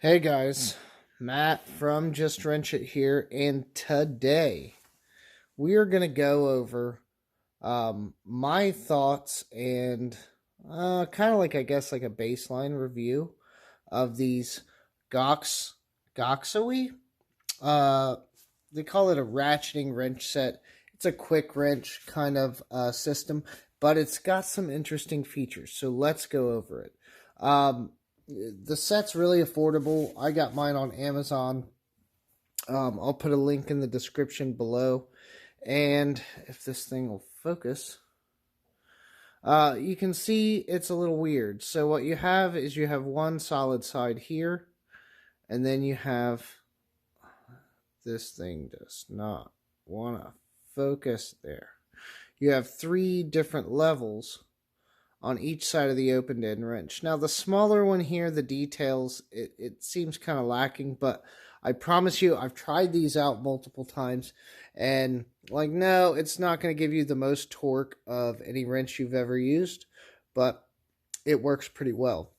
Hey guys, Matt from Just Wrench It here, and today we are going to go over my thoughts and kind of like, I guess, like a baseline review of these Gox Goxawee. Uh, they call it a ratcheting wrench set. It's a quick wrench kind of system, but it's got some interesting features. So let's go over it. The set's really affordable. I got mine on Amazon. I'll put a link in the description below. And if this thing will focus, you can see it's a little weird. So what you have is you have one solid side here, and then you have this thing does not want to focus there. You have three different levels on each side of the open end wrench. Now the smaller one here, the details, it seems kind of lacking, but I promise you, I've tried these out multiple times, and like, no, it's not going to give you the most torque of any wrench you've ever used, but it works pretty well,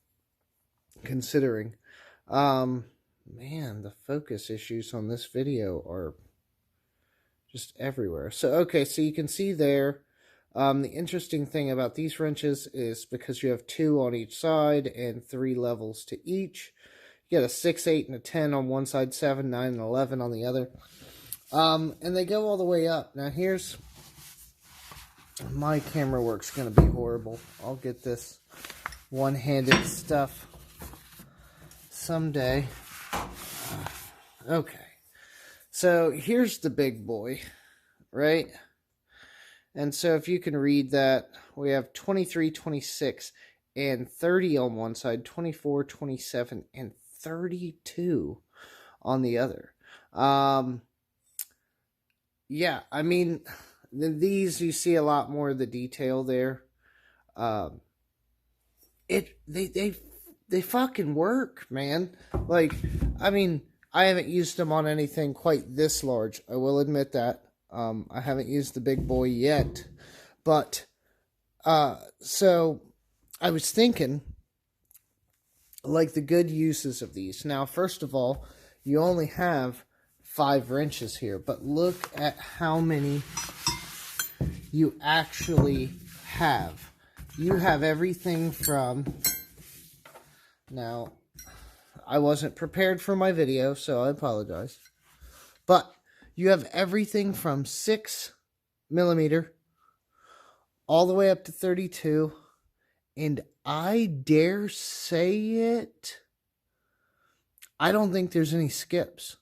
considering. Man, the focus issues on this video are just everywhere. So, okay, so you can see there, the interesting thing about these wrenches is because you have two on each side and three levels to each. You got a 6, 8, and a 10 on one side, 7, 9, and 11 on the other. And they go all the way up. Now here's, my camera work's going to be horrible. I'll get this one-handed stuff someday. Okay. So here's the big boy, right? And so if you can read that, we have 23, 26, and 30 on one side, 24, 27, and 32 on the other. Yeah, I mean, these, you see a lot more of the detail there. They fucking work, man. Like, I mean, I haven't used them on anything quite this large. I will admit that. I haven't used the big boy yet, but, so I was thinking, like, the good uses of these. Now, first of all, you only have 5 wrenches here, but look at how many you actually have. You have everything from, now, I wasn't prepared for my video, so I apologize, but you have everything from 6 millimeter all the way up to 32, and I dare say it, I don't think there's any skips.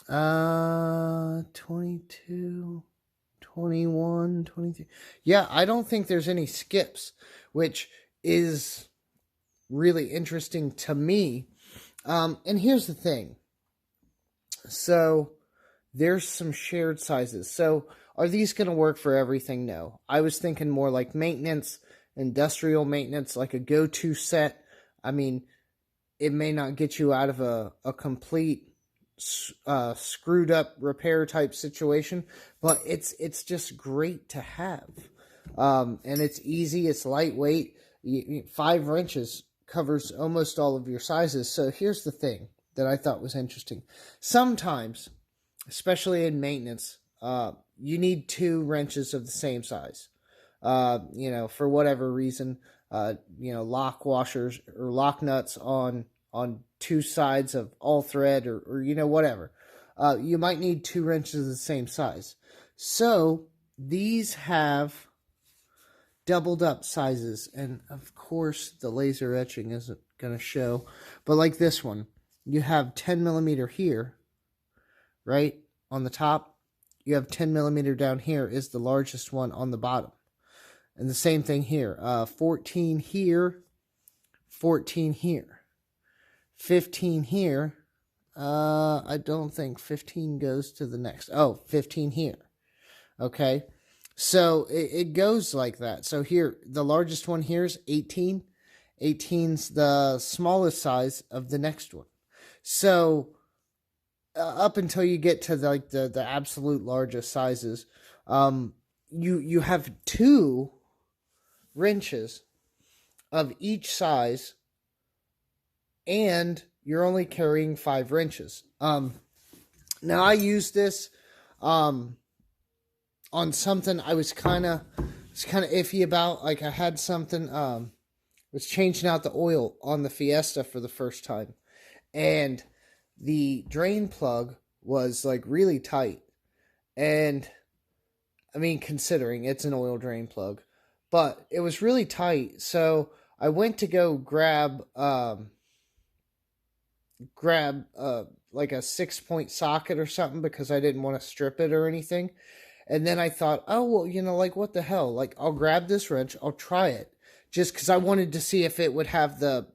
22, 21, 23. Yeah, I don't think there's any skips, which is really interesting to me. And here's the thing. So there's some shared sizes. So are these going to work for everything? No. I was thinking more like maintenance, industrial maintenance, like a go-to set. I mean, it may not get you out of a complete screwed up repair type situation, but it's just great to have. And it's easy, it's lightweight. 5 wrenches covers almost all of your sizes. So here's the thing that I thought was interesting. Sometimes, especially in maintenance, you need 2 wrenches of the same size. For whatever reason, lock washers or lock nuts on 2 sides of all thread or whatever. You might need 2 wrenches of the same size. So these have doubled up sizes, and of course the laser etching isn't going to show, but like this one, you have 10 millimeter here, right, on the top. You have 10 millimeter down here is the largest one on the bottom, and the same thing here. 14 here, 14 here, 15 here. I don't think 15 goes to the next. Oh, 15 here. Okay, so it goes like that. So here, the largest one here is 18. 18's the smallest size of the next one. So up until you get to the absolute largest sizes, you have 2 wrenches of each size and you're only carrying 5 wrenches. Now I used this on something I was kind of iffy about. Like, I had something, was changing out the oil on the Fiesta for the first time, and the drain plug was like really tight. And I mean, considering it's an oil drain plug, but it was really tight. So I went to go grab like a 6-point socket or something, because I didn't want to strip it or anything. And then I thought, oh, well, like, what the hell? Like, I'll grab this wrench, I'll try it, just because I wanted to see if it would have the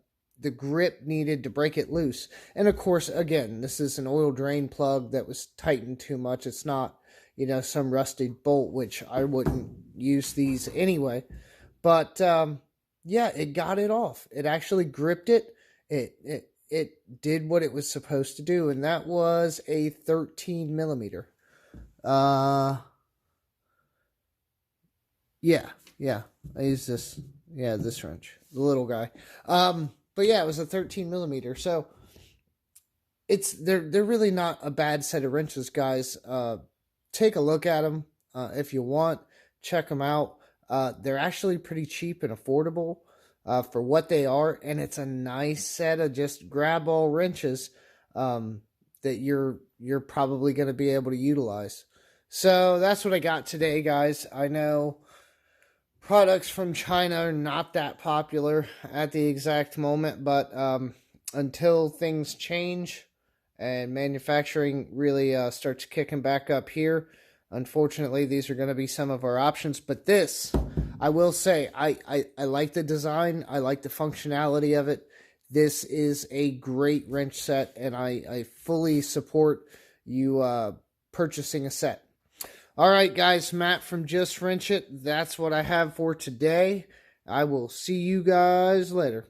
grip needed to break it loose. And of course, again, this is an oil drain plug that was tightened too much. It's not, some rusted bolt, which I wouldn't use these anyway. But yeah, it got it off. It actually gripped it. It did what it was supposed to do, and that was a 13 millimeter. Yeah. I use this. Yeah, this wrench, the little guy. But yeah, it was a 13 millimeter. So they're really not a bad set of wrenches, guys. Take a look at them if you want. Check them out. They're actually pretty cheap and affordable for what they are, and it's a nice set of just grab all wrenches that you're probably going to be able to utilize. So that's what I got today, guys. I know products from China are not that popular at the exact moment, but until things change and manufacturing really starts kicking back up here, unfortunately, these are going to be some of our options. But this, I will say, I like the design. I like the functionality of it. This is a great wrench set, and I fully support you purchasing a set. All right, guys, Matt from Just Wrench It. That's what I have for today. I will see you guys later.